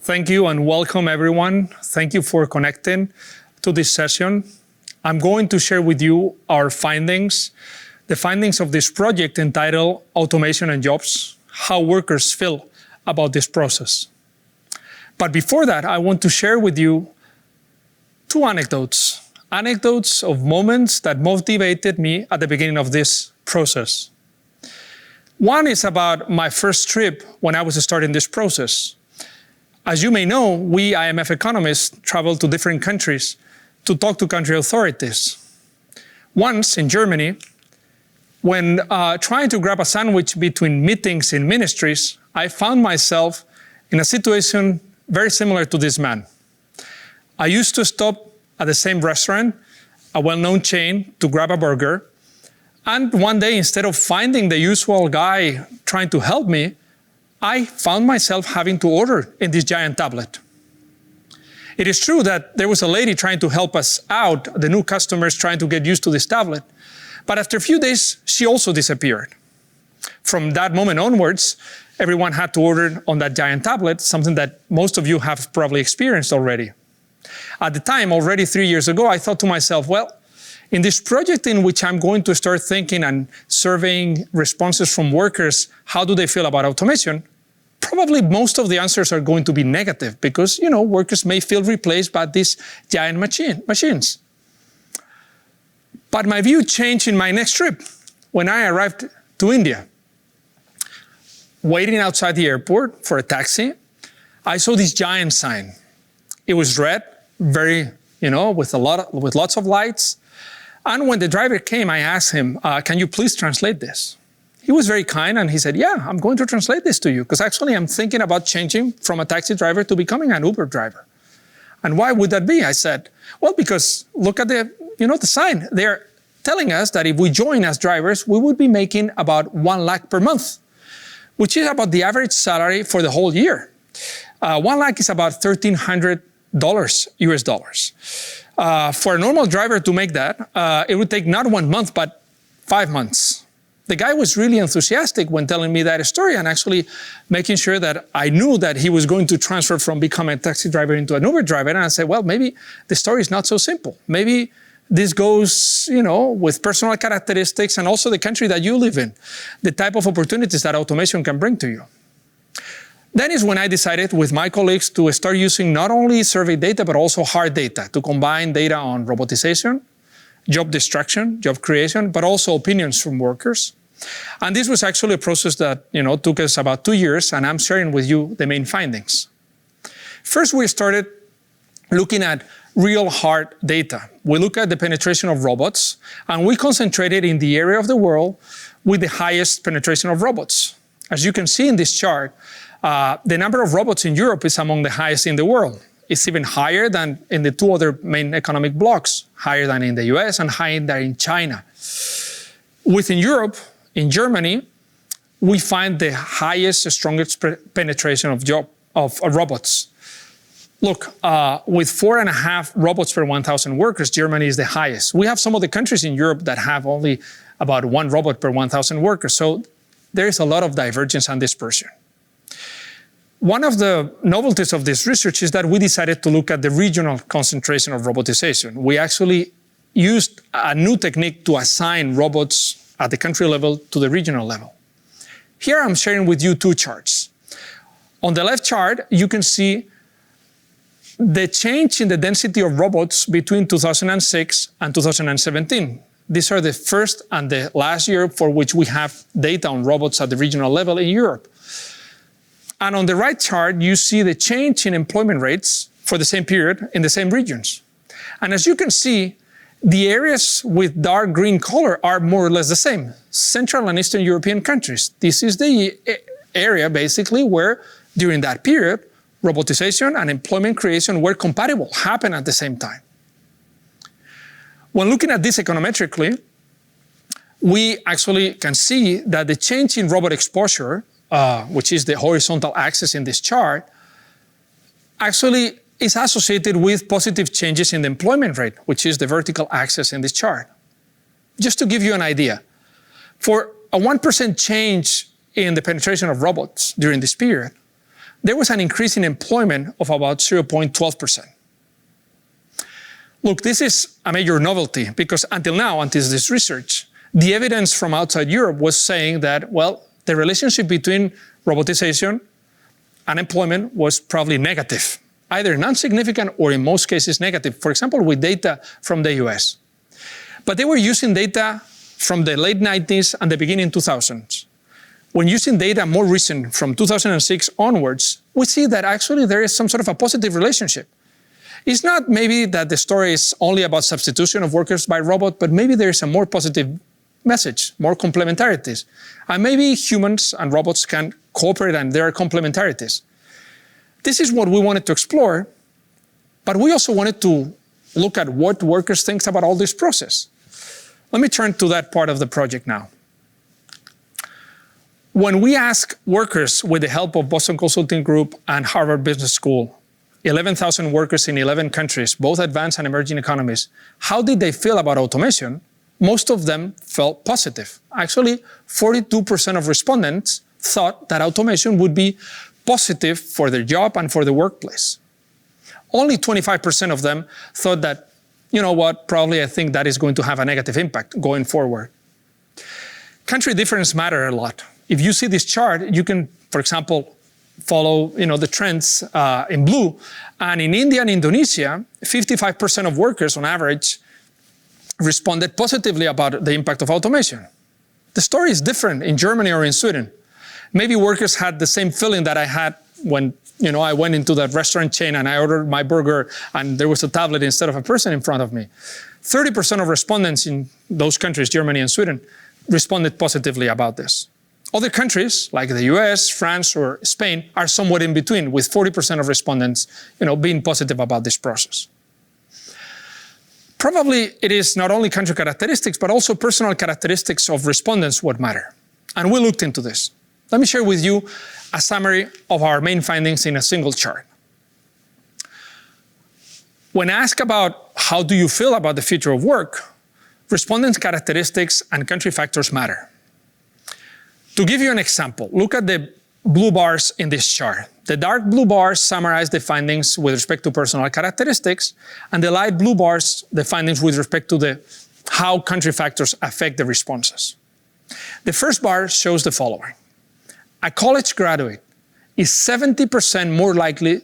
Thank you and welcome everyone. Thank you for connecting to this session. I'm going to share with you our findings, the findings of this project entitled Automation and Jobs, how workers feel about this process. But before that, I want to share with you two anecdotes of moments that motivated me at the beginning of this process. One is about my first trip when I was starting this process. As you may know, we IMF economists travel to different countries to talk to country authorities. Once in Germany, when trying to grab a sandwich between meetings in ministries, I found myself in a situation very similar to this man. I used to stop at the same restaurant, a well-known chain, to grab a burger. And one day, instead of finding the usual guy trying to help me, I found myself having to order in this giant tablet. It is true that there was a lady trying to help us out, the new customers trying to get used to this tablet. But after a few days, she also disappeared. From that moment onwards, everyone had to order on that giant tablet, something that most of you have probably experienced already. At the time, already 3 years ago, I thought to myself, well, in this project in which I'm going to start thinking and surveying responses from workers, how do they feel about automation? Probably most of the answers are going to be negative because, workers may feel replaced by these giant machines. But my view changed in my next trip when I arrived to India. Waiting outside the airport for a taxi, I saw this giant sign. It was red, very, with lots of lights. And when the driver came, I asked him, can you please translate this? He was very kind and he said, yeah, I'm going to translate this to you because actually I'm thinking about changing from a taxi driver to becoming an Uber driver. And why would that be? I said, well, because look at the sign. They're telling us that if we join as drivers, we would be making about 1 lakh per month, which is about the average salary for the whole year. 1 lakh is about $1,300 US dollars. For a normal driver to make that, it would take not 1 month, but 5 months. The guy was really enthusiastic when telling me that story and actually making sure that I knew that he was going to transfer from becoming a taxi driver into an Uber driver. And I said, well, maybe the story is not so simple. Maybe this goes, with personal characteristics and also the country that you live in, the type of opportunities that automation can bring to you. That is when I decided with my colleagues to start using not only survey data, but also hard data to combine data on robotization, job destruction, job creation, but also opinions from workers. And this was actually a process that, took us about 2 years, and I'm sharing with you the main findings. First, we started looking at real hard data. We look at the penetration of robots, and we concentrated in the area of the world with the highest penetration of robots. As you can see in this chart, the number of robots in Europe is among the highest in the world. It's even higher than in the 2 other main economic blocks, higher than in the US and higher than in China. Within Europe, in Germany, we find the highest, strongest penetration of robots. Look, with 4.5 robots per 1,000 workers, Germany is the highest. We have some of the countries in Europe that have only about 1 robot per 1,000 workers. So there is a lot of divergence and dispersion. One of the novelties of this research is that we decided to look at the regional concentration of robotization. We actually used a new technique to assign robots at the country level to the regional level. Here I'm sharing with you 2 charts. On the left chart, you can see the change in the density of robots between 2006 and 2017. These are the first and the last year for which we have data on robots at the regional level in Europe. And on the right chart, you see the change in employment rates for the same period in the same regions. And as you can see, the areas with dark green color are more or less the same. Central and Eastern European countries. This is the area basically where during that period, robotization and employment creation were compatible, happened at the same time. When looking at this econometrically, we actually can see that the change in robot exposure, which is the horizontal axis in this chart, actually is associated with positive changes in the employment rate, which is the vertical axis in this chart. Just to give you an idea, for a 1% change in the penetration of robots during this period, there was an increase in employment of about 0.12%. Look, this is a major novelty because until now, until this research, the evidence from outside Europe was saying that, well, the relationship between robotization and employment was probably negative, either non-significant or in most cases negative, for example, with data from the US. But they were using data from the late 90s and the beginning 2000s. When using data more recent from 2006 onwards, we see that actually there is some sort of a positive relationship. It's not maybe that the story is only about substitution of workers by robot, but maybe there is a more positive message, more complementarities. And maybe humans and robots can cooperate and there are complementarities. This is what we wanted to explore, but we also wanted to look at what workers think about all this process. Let me turn to that part of the project now. When we ask workers with the help of Boston Consulting Group and Harvard Business School, 11,000 workers in 11 countries, both advanced and emerging economies, how did they feel about automation? Most of them felt positive. Actually, 42% of respondents thought that automation would be positive for their job and for the workplace. Only 25% of them thought that, you know what, probably I think that is going to have a negative impact going forward. Country difference matter a lot. If you see this chart, you can, for example, follow the trends in blue. And in India and Indonesia, 55% of workers on average responded positively about the impact of automation. The story is different in Germany or in Sweden. Maybe workers had the same feeling that I had when I went into that restaurant chain and I ordered my burger and there was a tablet instead of a person in front of me. 30% of respondents in those countries, Germany and Sweden, responded positively about this. Other countries, like the US, France, or Spain, are somewhat in between, with 40% of respondents being positive about this process. Probably it is not only country characteristics, but also personal characteristics of respondents what matter. And we looked into this. Let me share with you a summary of our main findings in a single chart. When asked about how do you feel about the future of work, respondents' characteristics and country factors matter. To give you an example, look at the blue bars in this chart. The dark blue bars summarize the findings with respect to personal characteristics, and the light blue bars, the findings with respect to how country factors affect the responses. The first bar shows the following. A college graduate is 70% more likely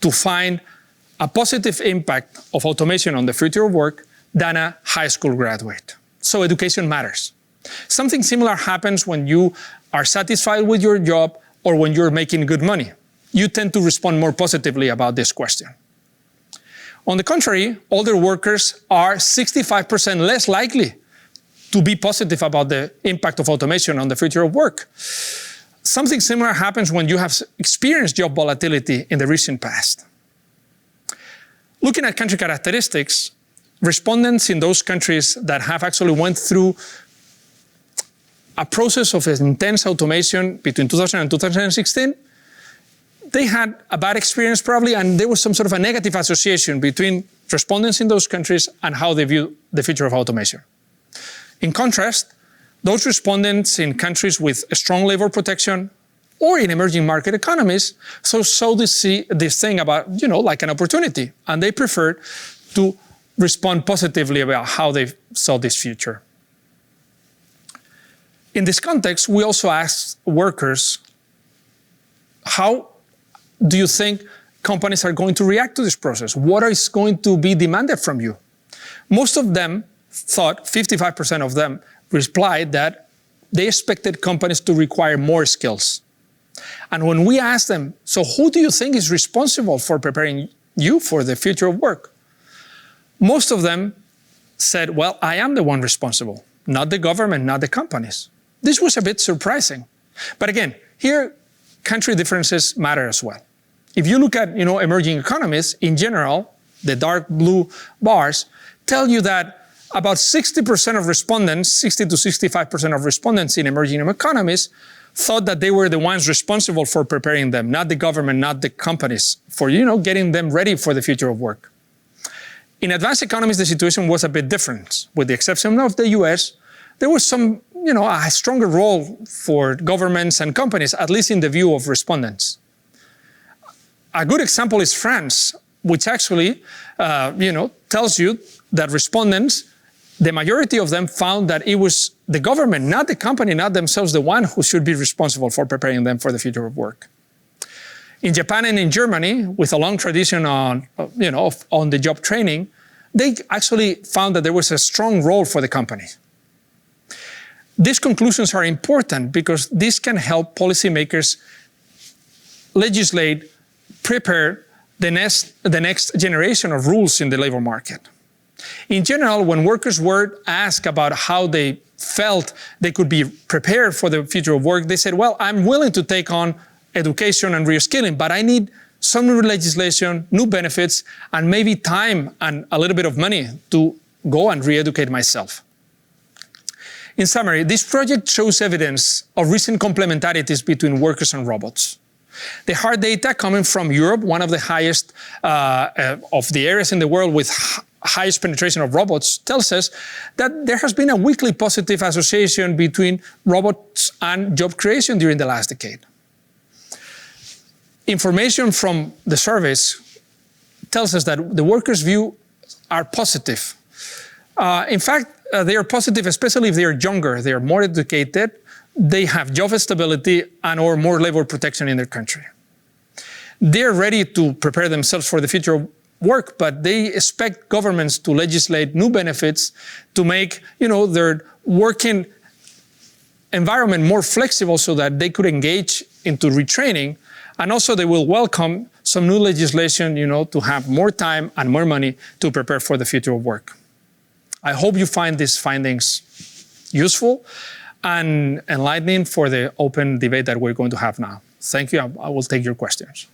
to find a positive impact of automation on the future of work than a high school graduate. So education matters. Something similar happens when you are satisfied with your job or when you're making good money. You tend to respond more positively about this question. On the contrary, older workers are 65% less likely to be positive about the impact of automation on the future of work. Something similar happens when you have experienced job volatility in the recent past. Looking at country characteristics, respondents in those countries that have actually went through a process of intense automation between 2000 and 2016, they had a bad experience probably, and there was some sort of a negative association between respondents in those countries and how they view the future of automation. In contrast, those respondents in countries with strong labor protection or in emerging market economies saw this thing about, like an opportunity, and they preferred to respond positively about how they saw this future. In this context, we also asked workers, how do you think companies are going to react to this process? What is going to be demanded from you? Most of them thought, 55% of them replied that they expected companies to require more skills. And when we asked them, so who do you think is responsible for preparing you for the future of work? Most of them said, well, I am the one responsible, not the government, not the companies. This was a bit surprising. But again, here, country differences matter as well. If you look at, emerging economies, in general, the dark blue bars tell you that about 60% of respondents, 60 to 65% of respondents in emerging economies thought that they were the ones responsible for preparing them, not the government, not the companies, for, getting them ready for the future of work. In advanced economies, the situation was a bit different. With the exception of the US, there was a stronger role for governments and companies, at least in the view of respondents. a good example is France, which actually, tells you that respondents, the majority of them found that it was the government, not the company, not themselves, the one who should be responsible for preparing them for the future of work. In Japan and in Germany, with a long tradition on the job training, they actually found that there was a strong role for the company. These conclusions are important because this can help policymakers legislate, prepare the next generation of rules in the labor market. In general, when workers were asked about how they felt they could be prepared for the future of work, they said, well, I'm willing to take on education and reskilling, but I need some new legislation, new benefits, and maybe time and a little bit of money to go and re-educate myself. In summary, this project shows evidence of recent complementarities between workers and robots. The hard data coming from Europe, one of the highest of the areas in the world with highest penetration of robots, tells us that there has been a weakly positive association between robots and job creation during the last decade. Information from the surveys tells us that the workers' view are positive. In fact, they are positive, especially if they are younger, they are more educated, they have job stability and/or more labor protection in their country. They're ready to prepare themselves for the future of work, but they expect governments to legislate new benefits to make, their working environment more flexible so that they could engage into retraining. And also they will welcome some new legislation, to have more time and more money to prepare for the future of work. I hope you find these findings useful and enlightening for the open debate that we're going to have now. Thank you. I will take your questions.